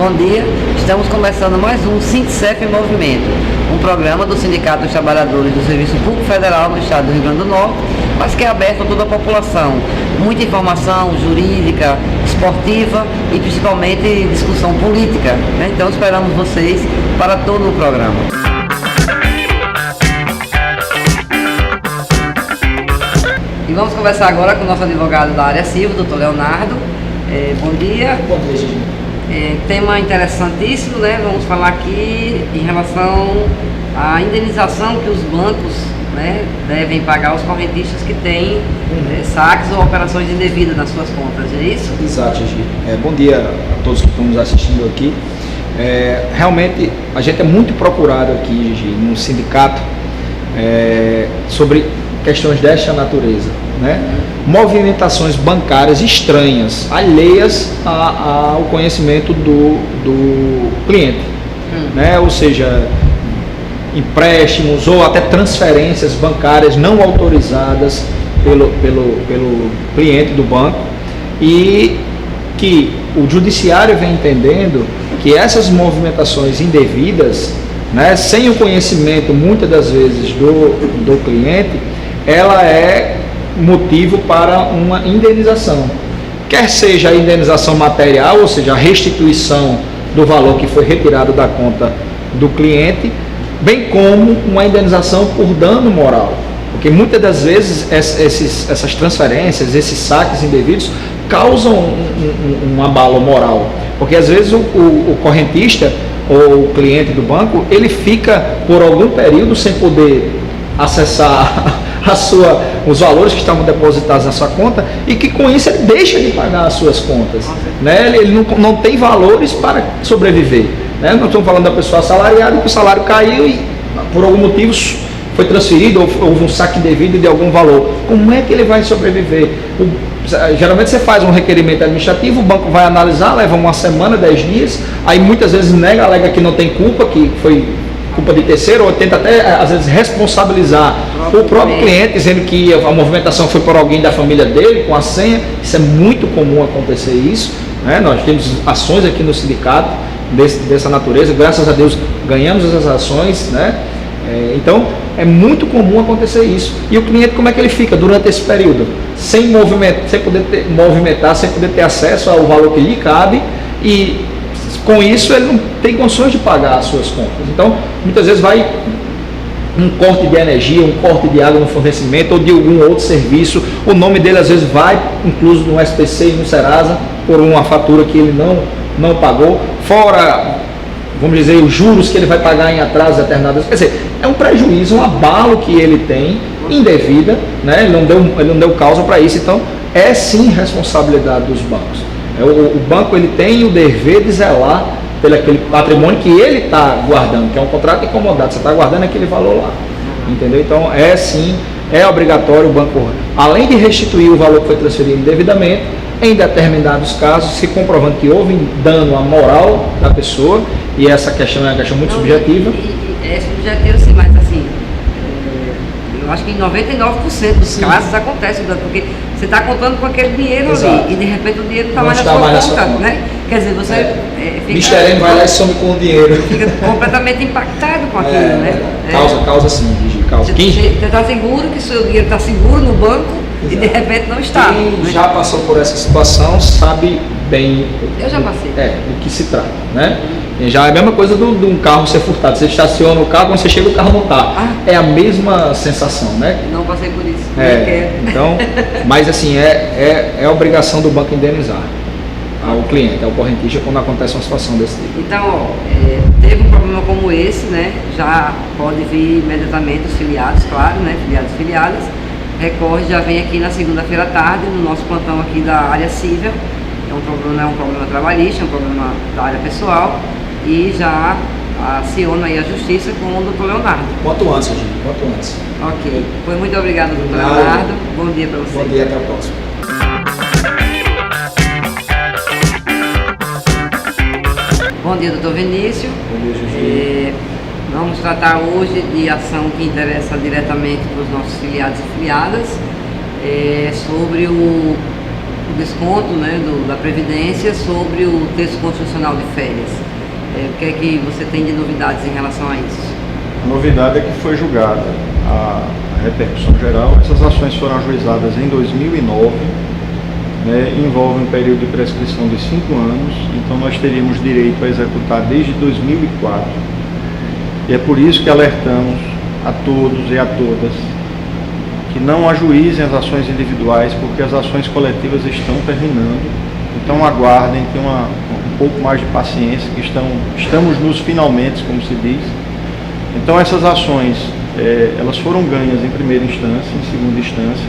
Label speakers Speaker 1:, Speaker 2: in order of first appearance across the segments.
Speaker 1: Bom dia, estamos começando mais um Sindicef em Movimento, um programa do Sindicato dos Trabalhadores do Serviço Público Federal no estado do Rio Grande do Norte, mas que é aberto a toda a população. Muita informação jurídica, esportiva e principalmente discussão política, né? Então esperamos vocês para todo o programa. E vamos conversar agora com o nosso advogado da área civil, doutor Leonardo. Bom dia.
Speaker 2: Bom dia, Gigi.
Speaker 1: Tema interessantíssimo, né? Vamos falar aqui em relação à indenização que os bancos, né, devem pagar aos correntistas que têm saques ou operações indevidas nas suas contas, é isso?
Speaker 2: Exato, Gigi. Bom dia a todos que estão nos assistindo aqui. Realmente, a gente é muito procurado aqui, Gigi, no sindicato, sobre questões desta natureza, né? Movimentações bancárias estranhas, alheias ao conhecimento do cliente, né? Ou seja, empréstimos ou até transferências bancárias não autorizadas pelo cliente do banco, e que o judiciário vem entendendo que essas movimentações indevidas, né, sem o conhecimento muitas das vezes do cliente, ela é motivo para uma indenização, quer seja a indenização material, ou seja, a restituição do valor que foi retirado da conta do cliente, bem como uma indenização por dano moral, porque muitas das vezes essas transferências, esses saques indevidos causam um abalo moral, porque às vezes o correntista ou o cliente do banco, ele fica por algum período sem poder acessar os valores que estavam depositados na sua conta, e que com isso ele deixa de pagar as suas contas, né? Ele não tem valores para sobreviver, né? Nós estamos falando da pessoa assalariada, que o salário caiu e por algum motivo foi transferido, ou houve um saque indevido de algum valor. Como é que ele vai sobreviver? Geralmente você faz um requerimento administrativo, o banco vai analisar, leva uma semana, 10 dias, aí muitas vezes alega que não tem culpa, que foi culpa de terceiro, ou tenta até às vezes responsabilizar o próprio cliente, dizendo que a movimentação foi por alguém da família dele, com a senha. Isso é muito comum acontecer isso, né? Nós temos ações aqui no sindicato dessa natureza, graças a Deus ganhamos essas ações, né? Então é muito comum acontecer isso. E o cliente, como é que ele fica durante esse período? Sem poder movimentar, sem poder ter acesso ao valor que lhe cabe, e com isso ele não tem condições de pagar as suas contas. Então muitas vezes vai um corte de energia, um corte de água no fornecimento ou de algum outro serviço, o nome dele às vezes vai incluso no SPC e no Serasa por uma fatura que ele não pagou, fora, vamos dizer, os juros que ele vai pagar em atrasos determinados. Quer dizer, é um prejuízo, um abalo que ele tem indevida, né? Ele não deu causa para isso. Então é sim responsabilidade dos bancos. O banco, ele tem o dever de zelar pelo aquele patrimônio que ele está guardando, que é um contrato incomodado, você está guardando aquele valor lá, entendeu? Então é obrigatório o banco, além de restituir o valor que foi transferido indevidamente, em determinados casos, se comprovando que houve dano à moral da pessoa, e essa questão é uma questão muito subjetiva.
Speaker 1: É subjetivo sim, mas assim, eu acho que em 99% dos casos acontece, porque você está contando com aquele dinheiro ali, e de repente o dinheiro não está mais na sua conta, né? Quer dizer, você fica...
Speaker 2: Mr. M vai lá e some com o dinheiro.
Speaker 1: Fica completamente impactado com aquilo, né?
Speaker 2: Causa sim, Gigi, causa.
Speaker 1: Você está seguro que o seu dinheiro está seguro no banco. Exato. E de repente não está.
Speaker 2: Quem já passou por essa situação sabe bem
Speaker 1: Eu já passei.
Speaker 2: do que se trata, né? E já é a mesma coisa de um carro ser furtado. Você estaciona o carro, quando você chega o carro não está. É a mesma sensação, né?
Speaker 1: Não passei por isso.
Speaker 2: Então, mas assim, é obrigação do banco indenizar ao cliente, ao correntista, quando acontece uma situação desse tipo.
Speaker 1: Então, teve um problema como esse, né? Já pode vir imediatamente os filiados, claro, né? Filiados e filiadas. Recorre, já vem aqui na segunda-feira à tarde, no nosso plantão aqui da área civil. Não é um problema trabalhista, é um problema da área pessoal, e já aciona aí a justiça com o doutor Leonardo.
Speaker 2: Quanto antes, gente, quanto antes.
Speaker 1: Ok. Foi muito obrigado, doutor Leonardo. Bom dia para você.
Speaker 2: Bom dia, até a próxima.
Speaker 1: Bom dia, doutor Vinícius.
Speaker 2: Bom dia, Juju.
Speaker 1: Vamos tratar hoje de ação que interessa diretamente para os nossos filiados e filiadas, sobre o o desconto, né, da Previdência sobre o texto constitucional de férias. O que é que você tem de novidades em relação a isso?
Speaker 3: A novidade é que foi julgada a repercussão geral. Essas ações foram ajuizadas em 2009, né, envolvem um período de prescrição de 5 anos, então nós teríamos direito a executar desde 2004. E é por isso que alertamos a todos e a todas que não ajuizem as ações individuais, porque as ações coletivas estão terminando. Então aguardem, tenham um pouco mais de paciência, que estamos nos finalmente, como se diz. Então essas ações, elas foram ganhas em primeira instância, em segunda instância,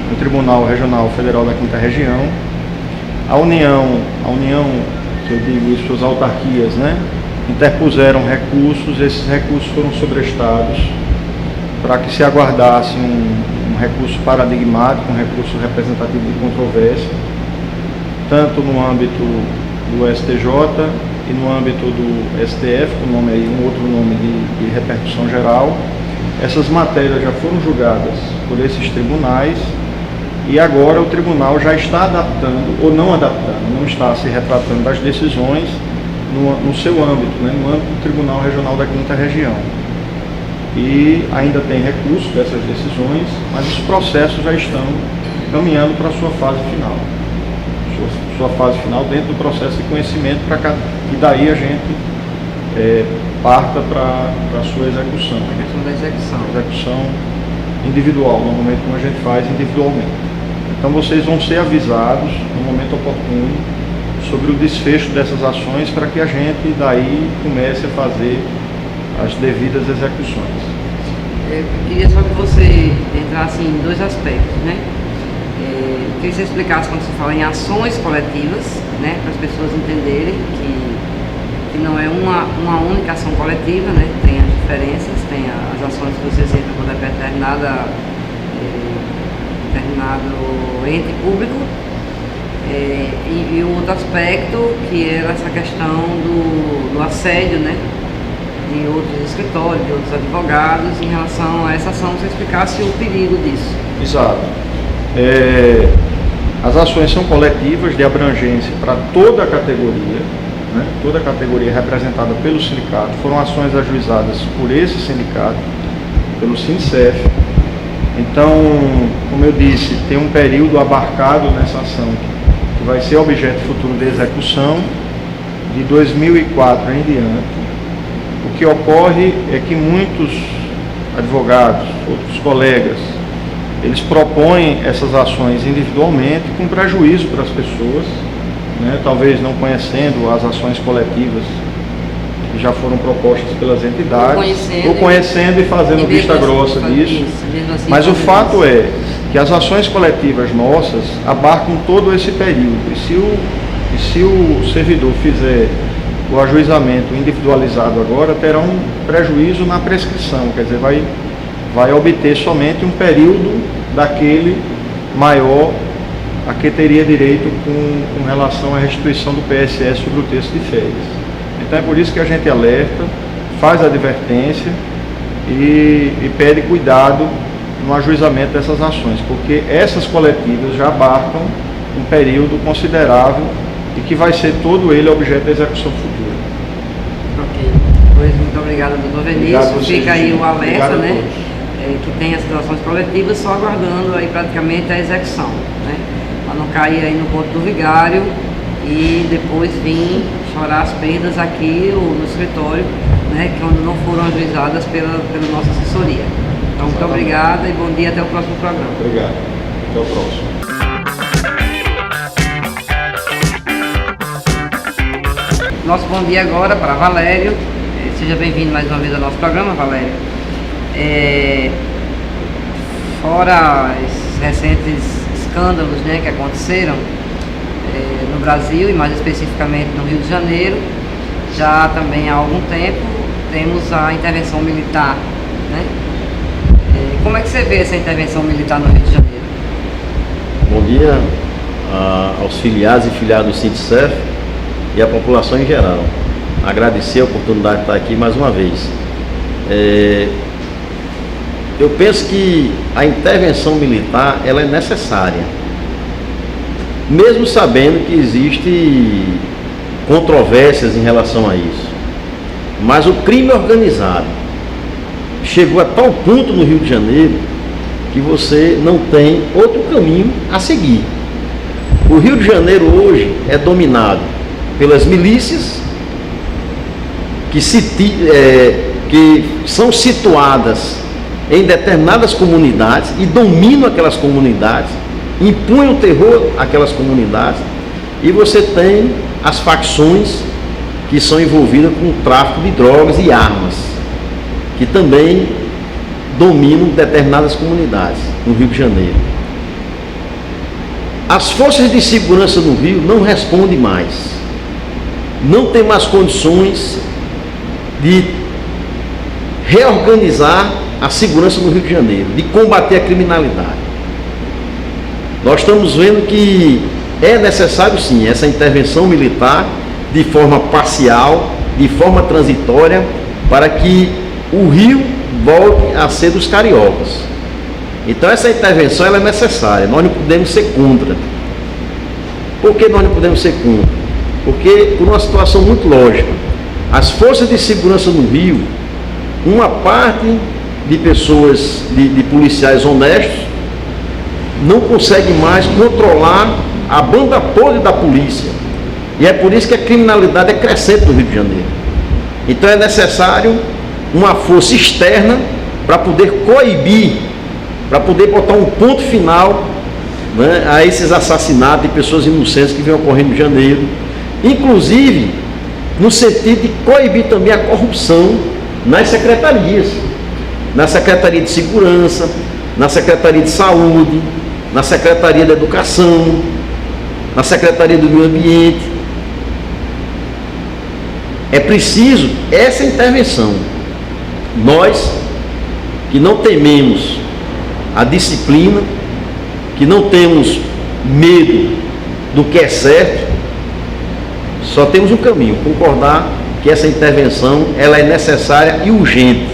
Speaker 3: no Tribunal Regional Federal da 5ª Região. A União, que eu digo isso, as autarquias, né, interpuseram recursos, esses recursos foram sobrestados para que se aguardasse um recurso paradigmático, um recurso representativo de controvérsia, tanto no âmbito do STJ e no âmbito do STF, com nome aí, um outro nome de repercussão geral. Essas matérias já foram julgadas por esses tribunais e agora o tribunal já está adaptando, ou não adaptando, não está se retratando das decisões no seu âmbito, né, no âmbito do Tribunal Regional da 5ª Região. E ainda tem recurso dessas decisões, mas os processos já estão caminhando para a sua fase final. Sua fase final dentro do processo de conhecimento, para que daí a gente parta para a sua execução.
Speaker 1: A questão da execução.
Speaker 3: Execução individual, normalmente como a gente faz individualmente. Então vocês vão ser avisados no momento oportuno sobre o desfecho dessas ações, para que a gente daí comece a fazer as devidas execuções.
Speaker 1: Eu queria só que você entrasse em 2 aspectos, né? Eu queria que você explicasse quando você fala em ações coletivas, né, para as pessoas entenderem que não é uma única ação coletiva, né? Tem as diferenças, tem as ações que você entra quando é determinado ente público, e o outro aspecto que era essa questão do assédio, né, de outros escritórios, de outros advogados, em relação a essa ação, você explicasse o perigo disso.
Speaker 3: Exato. As ações são coletivas de abrangência para toda a categoria, né? Toda a categoria representada pelo sindicato. Foram ações ajuizadas por esse sindicato, pelo SINCEF. Então, como eu disse, tem um período abarcado nessa ação que vai ser objeto futuro de execução de 2004 em diante. O que ocorre é que muitos advogados, outros colegas, eles propõem essas ações individualmente com prejuízo para as pessoas, né? Talvez não conhecendo as ações coletivas que já foram propostas pelas entidades, ou conhecendo e fazendo vista grossa disso.
Speaker 1: Assim,
Speaker 3: mas o fato é que as ações coletivas nossas abarcam todo esse período, e se o servidor fizer o ajuizamento individualizado agora, terá um prejuízo na prescrição, quer dizer, vai obter somente um período daquele maior a que teria direito com relação à restituição do PSS sobre o texto de férias. Então é por isso que a gente alerta, faz a advertência e pede cuidado no ajuizamento dessas ações, porque essas coletivas já abarcam um período considerável e que vai ser todo ele objeto de execução futura.
Speaker 1: Ok. Pois, muito obrigado, doutor Vinícius. Fica aí o alerta, né? Que tem as ações coletivas, só aguardando aí praticamente a execução, né? Para não cair aí no ponto do vigário e depois vir chorar as perdas aqui ou no escritório, né? Que quando não foram ajuizadas pela nossa assessoria. Então, muito obrigada e bom dia, até o próximo programa.
Speaker 3: Obrigado. Até o próximo.
Speaker 1: Nosso bom dia agora para Valério. Seja bem-vindo mais uma vez ao nosso programa, Valério. Fora esses recentes escândalos, né, que aconteceram no Brasil e mais especificamente no Rio de Janeiro, já também há algum tempo temos a intervenção militar, né? Como é que você vê essa intervenção militar no Rio de Janeiro?
Speaker 4: Bom dia aos filiados e filiados do SINCEF e à população em geral. Agradecer a oportunidade de estar aqui mais uma vez. Eu penso que a intervenção militar ela é necessária. mesmo sabendo que existe controvérsias em relação a isso. Mas o crime organizado chegou a tal ponto no Rio de Janeiro que você não tem outro caminho a seguir. O Rio de Janeiro hoje é dominado pelas milícias que são situadas em determinadas comunidades e dominam aquelas comunidades, impõem o terror àquelas comunidades, e você tem as facções que são envolvidas com o tráfico de drogas e armas, que também dominam determinadas comunidades no Rio de Janeiro. As forças de segurança no Rio não respondem mais, não tem mais condições de reorganizar a segurança no Rio de Janeiro, de combater a criminalidade. Nós estamos vendo que é necessário sim essa intervenção militar de forma parcial, de forma transitória, para que o Rio volte a ser dos cariocas. Então essa intervenção ela é necessária, nós não podemos ser contra. Por que nós não podemos ser contra? Porque por uma situação muito lógica, as forças de segurança no Rio, uma parte de pessoas, de policiais honestos, não consegue mais controlar a banda podre da polícia. E é por isso que a criminalidade é crescente no Rio de Janeiro. Então é necessário uma força externa para poder coibir, para poder botar um ponto final, né, a esses assassinatos de pessoas inocentes que vêm ocorrendo no Rio de Janeiro, inclusive no sentido de coibir também a corrupção nas secretarias, na Secretaria de Segurança, na Secretaria de Saúde, na Secretaria da Educação, na Secretaria do Meio Ambiente. É preciso essa intervenção. Nós, que não tememos a disciplina, que não temos medo do que é certo, só temos um caminho: concordar que essa intervenção ela é necessária e urgente,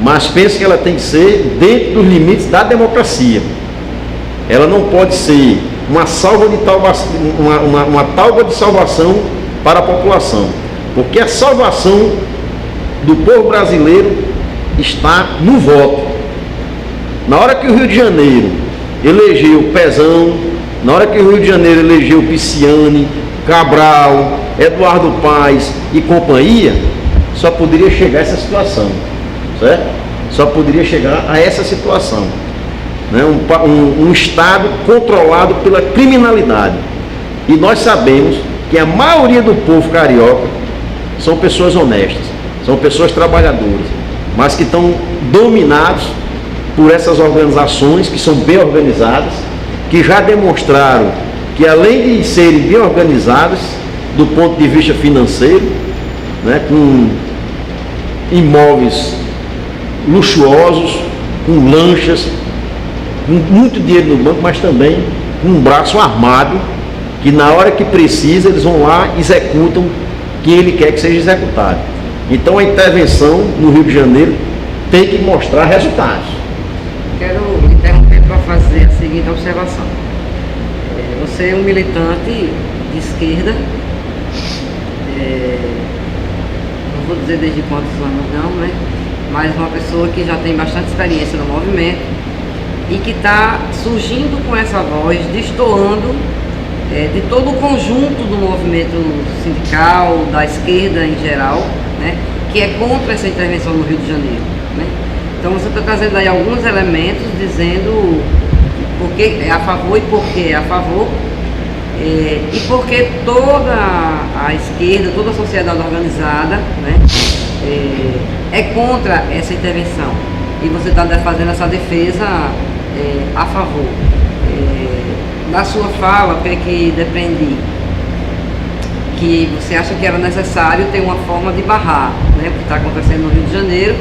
Speaker 4: mas penso que ela tem que ser dentro dos limites da democracia. Ela não pode ser uma tábua de salvação para a população, porque a salvação do povo brasileiro está no voto. Na hora que o Rio de Janeiro elegeu Pezão, na hora que o Rio de Janeiro elegeu Pisciani, Cabral, Eduardo Paes e companhia, só poderia chegar a essa situação, certo? Só poderia chegar a essa situação, né? Um Estado controlado pela criminalidade. E nós sabemos que a maioria do povo carioca são pessoas honestas, são pessoas trabalhadoras, mas que estão dominados por essas organizações que são bem organizadas, que já demonstraram que, além de serem bem organizadas do ponto de vista financeiro, né, com imóveis luxuosos, com lanchas, com muito dinheiro no banco, mas também com um braço armado, que na hora que precisa eles vão lá e executam quem ele quer que seja executado. Então a intervenção no Rio de Janeiro tem que mostrar resultados.
Speaker 1: Quero interromper para fazer a seguinte observação. Você é um militante de esquerda, não vou dizer desde quantos anos não, né? Mas uma pessoa que já tem bastante experiência no movimento e que está surgindo com essa voz, destoando de todo o conjunto do movimento sindical, da esquerda em geral, né? Que é contra essa intervenção no Rio de Janeiro, né? Então você está trazendo aí alguns elementos dizendo por que é a favor e por que é a favor, e porque toda a esquerda, toda a sociedade organizada, né, é contra essa intervenção. E você está fazendo essa defesa a favor. Da sua fala, o que é que depreende? Que você acha que era necessário ter uma forma de barrar, né, o que está acontecendo no Rio de Janeiro,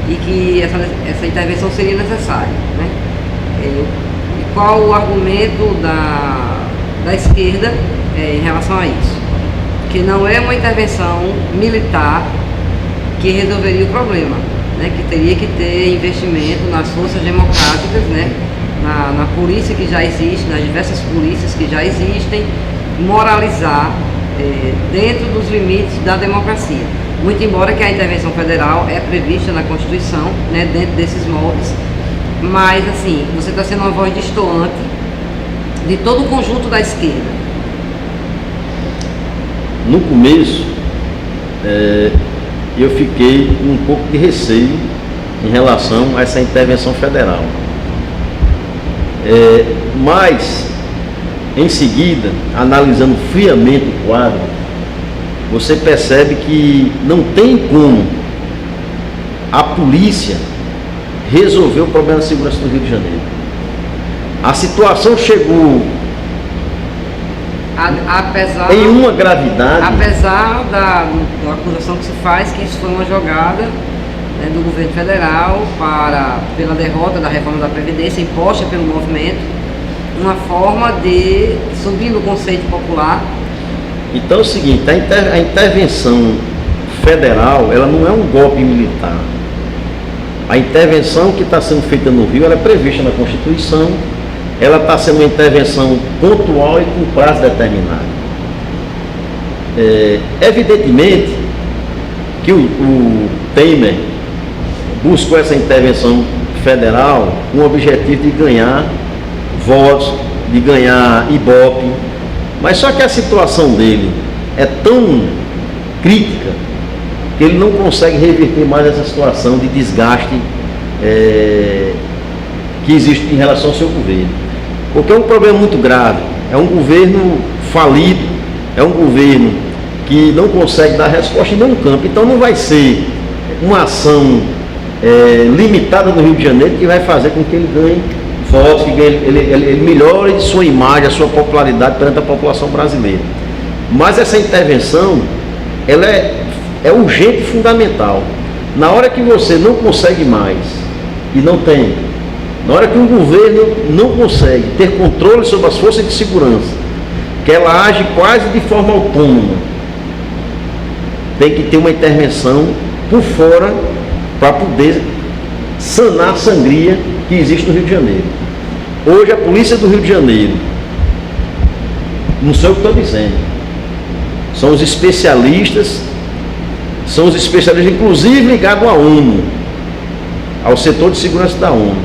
Speaker 1: e que essa intervenção seria necessária, né? E qual o argumento da esquerda em relação a isso? Que não é uma intervenção militar que resolveria o problema, né? Que teria que ter investimento nas forças democráticas, né? na polícia que já existe, nas diversas polícias que já existem, moralizar dentro dos limites da democracia. Muito embora que a intervenção federal é prevista na Constituição, né, dentro desses moldes, mas assim, você está sendo uma voz destoante de todo o conjunto da esquerda.
Speaker 4: No começo, eu fiquei com um pouco de receio em relação a essa intervenção federal. Mas, em seguida, analisando friamente o quadro, você percebe que não tem como a polícia resolver o problema da segurança do Rio de Janeiro. A situação chegou em uma gravidade.
Speaker 1: Apesar da acusação que se faz que isso foi uma jogada, né, do governo federal pela derrota da reforma da Previdência imposta pelo movimento, uma forma de subir no conceito popular.
Speaker 4: Então é o seguinte, a intervenção federal, ela não é um golpe militar. A intervenção que está sendo feita no Rio, ela é prevista na Constituição, ela está sendo uma intervenção pontual e com prazo determinado. Evidentemente que o Temer buscou essa intervenção federal com o objetivo de ganhar votos, de ganhar Ibope, mas só que a situação dele é tão crítica que ele não consegue reverter mais essa situação de desgaste que existe em relação ao seu governo. Porque é um problema muito grave, é um governo falido, é um governo que não consegue dar resposta em nenhum campo. Então não vai ser uma ação limitada no Rio de Janeiro que vai fazer com que ele ganhe votos, que ele melhore sua imagem, a sua popularidade perante a população brasileira. Mas essa intervenção, ela é urgente e fundamental. Na hora que você não consegue mais, e não tem, na hora que um governo não consegue ter controle sobre as forças de segurança, que ela age quase de forma autônoma, tem que ter uma intervenção por fora para poder sanar a sangria que existe no Rio de Janeiro. Hoje a polícia do Rio de Janeiro, não sei o que estou dizendo, são os especialistas inclusive ligados à ONU, ao setor de segurança da ONU.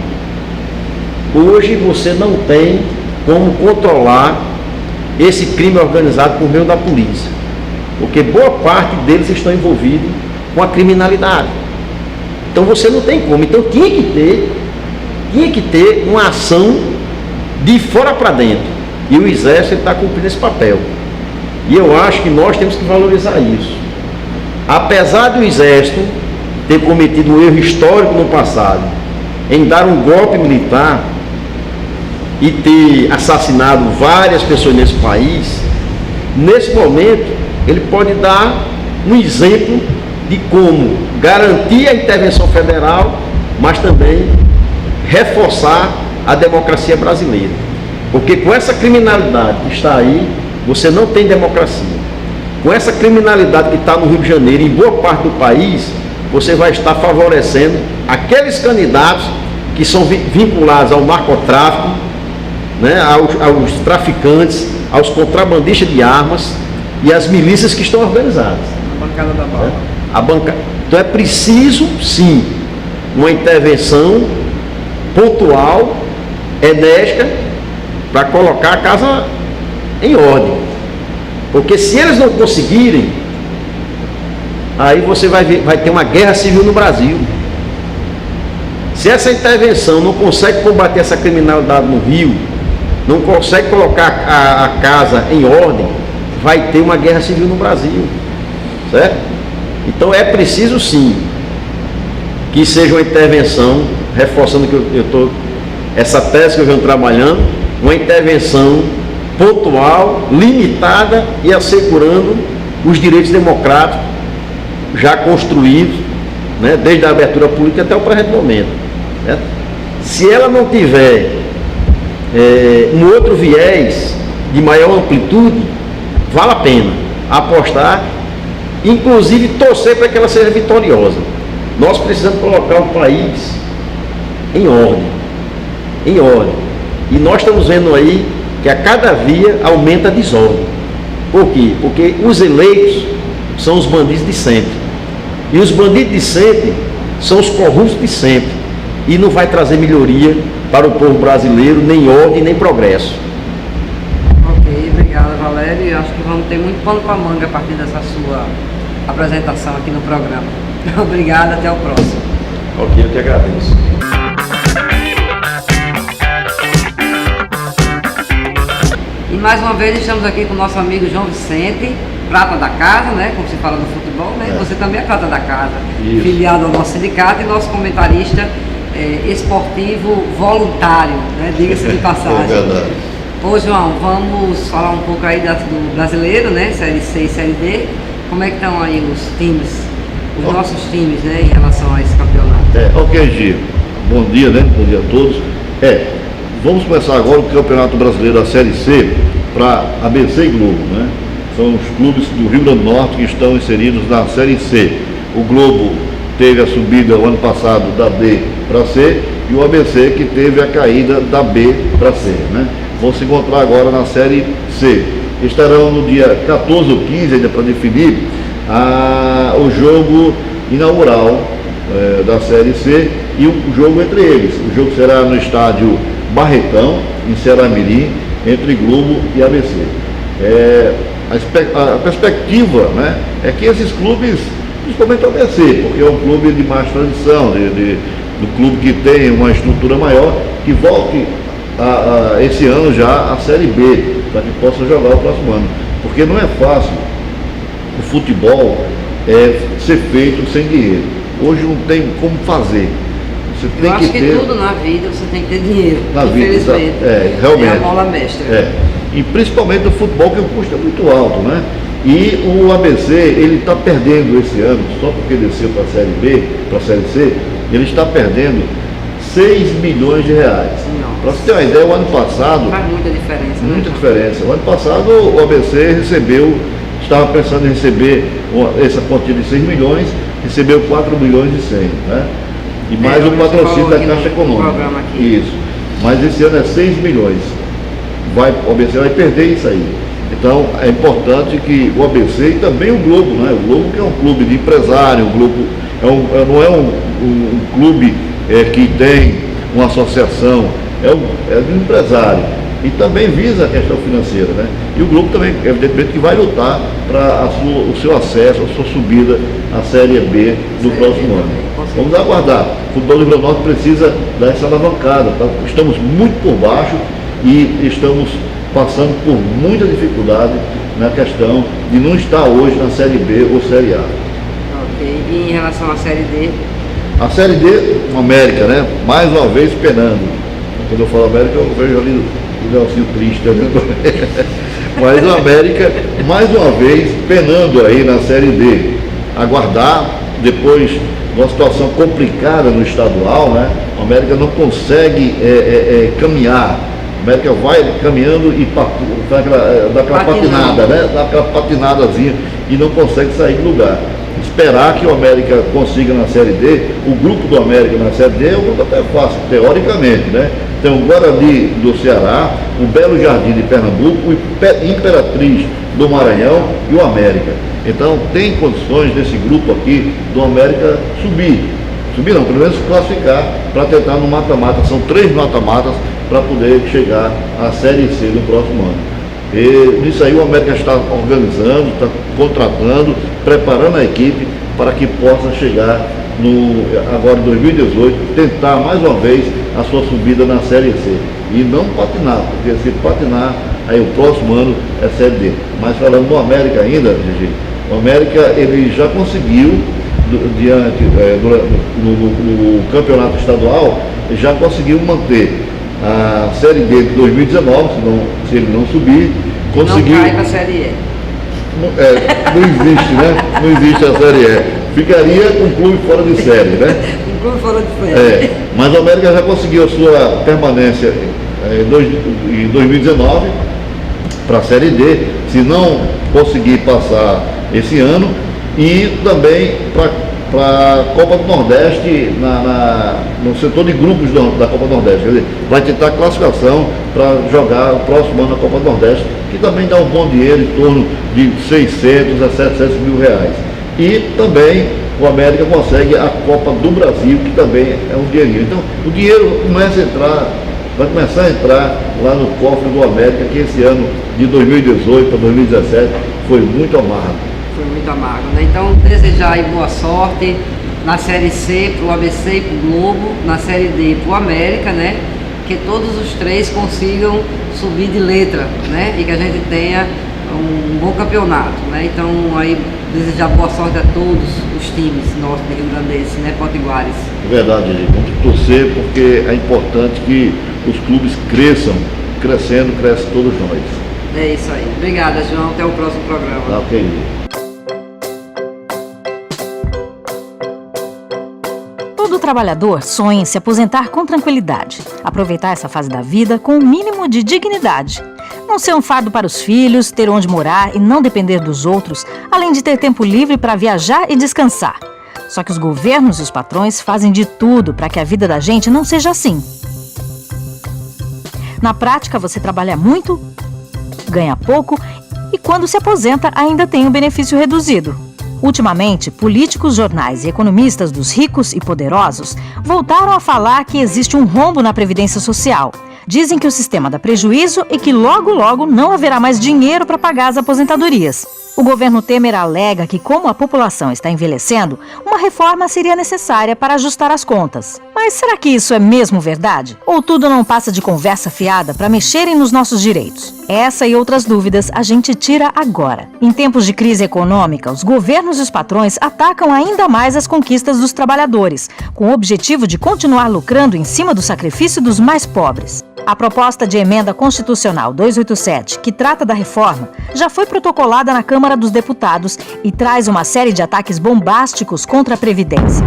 Speaker 4: Hoje você não tem como controlar esse crime organizado por meio da polícia, porque boa parte deles estão envolvidos com a criminalidade. Então você não tem como. Então tinha que ter uma ação de fora para dentro. E o Exército está cumprindo esse papel. E eu acho que nós temos que valorizar isso. Apesar do Exército ter cometido um erro histórico no passado, em dar um golpe militar e ter assassinado várias pessoas nesse país, nesse momento ele pode dar um exemplo de como garantir a intervenção federal, mas também reforçar a democracia brasileira. Porque com essa criminalidade que está aí, você não tem democracia. Com essa criminalidade que está no Rio de Janeiro e em boa parte do país, você vai estar favorecendo aqueles candidatos que são vinculados ao narcotráfico, né, aos traficantes, aos contrabandistas de armas e às milícias que estão organizadas.
Speaker 1: A bancada da bala.
Speaker 4: Então é preciso, sim, uma intervenção pontual, enérgica, para colocar a casa em ordem. Porque se eles não conseguirem, aí você vai ter uma guerra civil no Brasil. Se essa intervenção não consegue combater essa criminalidade no Rio, não consegue colocar a casa em ordem, vai ter uma guerra civil no Brasil, certo? Então é preciso sim que seja uma intervenção, reforçando que essa tese que eu venho trabalhando, uma intervenção pontual, limitada e assegurando os direitos democráticos já construídos, né, desde a abertura política até o presente momento. Certo? Se ela não tiver um outro viés de maior amplitude, vale a pena apostar, inclusive torcer para que ela seja vitoriosa. Nós precisamos colocar o país em ordem. E nós estamos vendo aí que a cada dia aumenta a desordem. Por quê? Porque os eleitos são os bandidos de sempre. E os bandidos de sempre são os corruptos de sempre. E não vai trazer melhoria para o povo brasileiro, nem ordem, nem progresso.
Speaker 1: Ok, obrigada, Valério. Eu acho que vamos ter muito pano para manga a partir dessa sua apresentação aqui no programa. Obrigada, até o próximo.
Speaker 4: Ok, eu que agradeço.
Speaker 1: E mais uma vez estamos aqui com o nosso amigo João Vicente, prata da casa, né? Como se fala no futebol, né? Você também é prata da casa,
Speaker 4: Isso.
Speaker 1: filiado ao nosso sindicato e nosso comentarista esportivo voluntário, né? Diga-se de passagem.
Speaker 5: É verdade.
Speaker 1: Ô João, vamos falar um pouco aí do brasileiro, né? Série C e Série D. Como é que estão aí os times, os nossos times, né? Em relação a esse campeonato?
Speaker 5: Ok, Gi. Bom dia, né? Bom dia a todos. Vamos começar agora o Campeonato Brasileiro da Série C para ABC e Globo, né? São os clubes do Rio Grande do Norte que estão inseridos na Série C. O Globo teve a subida o ano passado da D para C e o ABC que teve a caída da B para C, né? Vão se encontrar agora na Série C. Estarão no dia 14 ou 15, ainda para definir, o jogo inaugural da Série C e o jogo entre eles. O jogo será no estádio Barretão, em Ceará-Mirim, entre Globo e ABC. A perspectiva, né, é que esses clubes, principalmente o ABC, porque é um clube de mais tradição, do clube que tem uma estrutura maior, que volte esse ano já a Série B, para que possa jogar o próximo ano. Porque não é fácil o futebol ser feito sem dinheiro. Hoje não tem como fazer. Você tem
Speaker 1: Eu acho que
Speaker 5: ter...
Speaker 1: tudo na vida você tem que ter dinheiro.
Speaker 5: Na vida,
Speaker 1: infelizmente.
Speaker 5: realmente.
Speaker 1: É a mola mestra.
Speaker 5: E principalmente o futebol, que o custo é muito alto, né? E o ABC, ele está perdendo esse ano, só porque desceu para a Série B, para a Série C, ele está perdendo 6 milhões de reais. Para você ter uma ideia, o ano passado...
Speaker 1: Faz muita diferença,
Speaker 5: Muita
Speaker 1: né?
Speaker 5: diferença. O ano passado o ABC estava pensando em receber essa quantia de 6 milhões, recebeu 4 milhões e 100, né? E mais o patrocínio da Caixa Econômica. Isso. Mas esse ano é 6 milhões. O ABC vai perder isso aí. Então é importante que o ABC e também o Globo, né? O Globo que é um clube de empresário, o Globo não é um clube que tem uma associação, é de empresário. E também visa a questão financeira, né? E o Globo também, evidentemente, que vai lutar para o seu acesso, a sua subida à Série B do próximo ano. Vamos aguardar. O futebol do Rio Grande do Norte precisa dar essa alavancada. Tá? Estamos muito por baixo e estamos passando por muita dificuldade na questão de não estar hoje na Série B ou Série A.
Speaker 1: Ok. E em relação à Série D?
Speaker 5: A Série D, o América, né? Mais uma vez penando. Quando eu falo América, eu vejo ali o Nelsinho triste, né? Mas o América, mais uma vez, penando aí na Série D. Aguardar, depois de uma situação complicada no estadual, né? O América não consegue caminhar. O América vai caminhando e dá aquela patinada, né? Dá aquela patinadazinha e não consegue sair do lugar. Esperar que o América consiga na Série D, o grupo do América na Série D é um grupo até fácil, teoricamente, né? Tem o Guarani do Ceará, o Belo Jardim de Pernambuco, o Imperatriz do Maranhão e o América. Então tem condições desse grupo aqui do América subir não, pelo menos classificar para tentar no mata-mata, são 3 mata-matas para poder chegar à Série C no próximo ano. E nisso aí o América está organizando, está contratando, preparando a equipe para que possa chegar agora em 2018, tentar mais uma vez a sua subida na Série C. E não patinar, porque se patinar, aí o próximo ano é Série D. Mas falando do América ainda, Gigi, o América ele já conseguiu, no campeonato estadual, já conseguiu manter a Série D de 2019, se ele não subir, conseguiu...
Speaker 1: Não cai para a Série E.
Speaker 5: Não existe, né? Não existe a Série E. Ficaria com um clube fora de série, né?
Speaker 1: Um clube fora de série.
Speaker 5: Mas o América já conseguiu a sua permanência em 2019 para a Série D, se não conseguir passar esse ano, e também para para a Copa do Nordeste, no setor de grupos da Copa do Nordeste. Quer dizer, vai tentar classificação para jogar o próximo ano na Copa do Nordeste, que também dá um bom dinheiro, em torno de 600 a 700 mil reais. E também o América consegue a Copa do Brasil, que também é um dinheirinho. Então, o dinheiro vai começar a entrar lá no cofre do América, que esse ano de 2018 para 2017 foi muito amargo.
Speaker 1: Foi muito amargo, né? Então, desejar aí boa sorte na Série C para o ABC e para o Globo, na Série D para o América, né? Que todos os três consigam subir de letra, né? E que a gente tenha um bom campeonato, né? Então, aí, desejar boa sorte a todos os times nossos de Rio Grandense, né? Potiguares.
Speaker 5: Verdade, gente. Vamos torcer, porque é importante que os clubes cresçam. Crescendo, cresce todos nós.
Speaker 1: É isso aí. Obrigada, João. Até o próximo programa.
Speaker 5: Tá, ok.
Speaker 6: Todo trabalhador sonha em se aposentar com tranquilidade, aproveitar essa fase da vida com o mínimo de dignidade. Não ser um fardo para os filhos, ter onde morar e não depender dos outros, além de ter tempo livre para viajar e descansar. Só que os governos e os patrões fazem de tudo para que a vida da gente não seja assim. Na prática, você trabalha muito, ganha pouco e quando se aposenta ainda tem um benefício reduzido. Ultimamente, políticos, jornais e economistas dos ricos e poderosos voltaram a falar que existe um rombo na Previdência Social. Dizem que o sistema dá prejuízo e que logo, logo não haverá mais dinheiro para pagar as aposentadorias. O governo Temer alega que, como a população está envelhecendo, uma reforma seria necessária para ajustar as contas. Mas será que isso é mesmo verdade? Ou tudo não passa de conversa fiada para mexerem nos nossos direitos? Essa e outras dúvidas a gente tira agora. Em tempos de crise econômica, os governos e os patrões atacam ainda mais as conquistas dos trabalhadores, com o objetivo de continuar lucrando em cima do sacrifício dos mais pobres. A proposta de emenda constitucional 287, que trata da reforma, já foi protocolada na Câmara dos Deputados e traz uma série de ataques bombásticos contra a Previdência.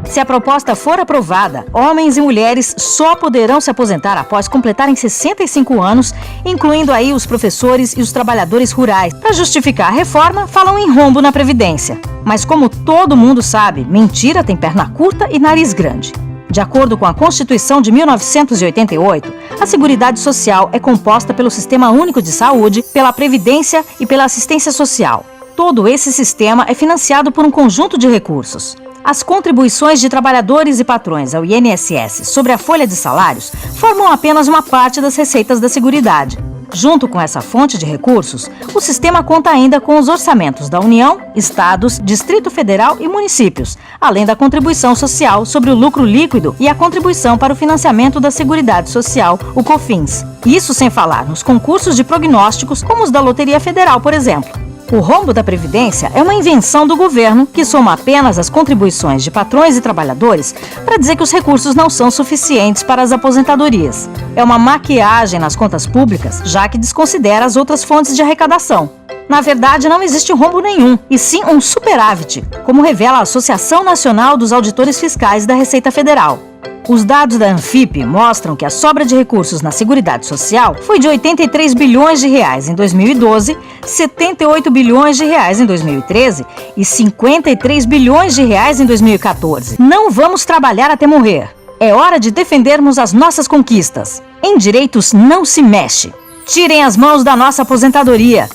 Speaker 6: Se a proposta for aprovada, homens e mulheres só poderão se aposentar após completarem 65 anos, incluindo aí os professores e os trabalhadores rurais. Para justificar a reforma, falam em rombo na Previdência. Mas como todo mundo sabe, mentira tem perna curta e nariz grande. De acordo com a Constituição de 1988, a Seguridade Social é composta pelo Sistema Único de Saúde, pela Previdência e pela Assistência Social. Todo esse sistema é financiado por um conjunto de recursos. As contribuições de trabalhadores e patrões ao INSS sobre a folha de salários formam apenas uma parte das receitas da Seguridade. Junto com essa fonte de recursos, o sistema conta ainda com os orçamentos da União, Estados, Distrito Federal e municípios, além da contribuição social sobre o lucro líquido e a contribuição para o financiamento da Seguridade Social, o COFINS. Isso sem falar nos concursos de prognósticos, como os da Loteria Federal, por exemplo. O rombo da Previdência é uma invenção do governo que soma apenas as contribuições de patrões e trabalhadores para dizer que os recursos não são suficientes para as aposentadorias. É uma maquiagem nas contas públicas, já que desconsidera as outras fontes de arrecadação. Na verdade, não existe rombo nenhum, e sim um superávit, como revela a Associação Nacional dos Auditores Fiscais da Receita Federal. Os dados da Anfip mostram que a sobra de recursos na Seguridade Social foi de 83 bilhões de reais em 2012, 78 bilhões de reais em 2013 e 53 bilhões de reais em 2014. Não vamos trabalhar até morrer. É hora de defendermos as nossas conquistas. Em direitos não se mexe. Tirem as mãos da nossa aposentadoria.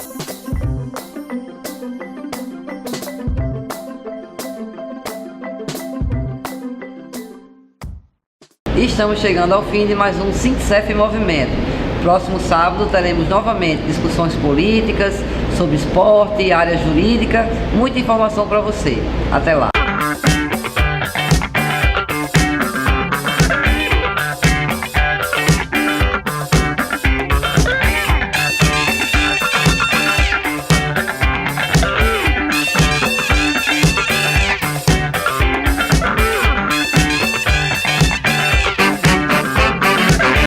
Speaker 1: E estamos chegando ao fim de mais um Sintcef em Movimento. Próximo sábado teremos novamente discussões políticas, sobre esporte, área jurídica, muita informação para você. Até lá!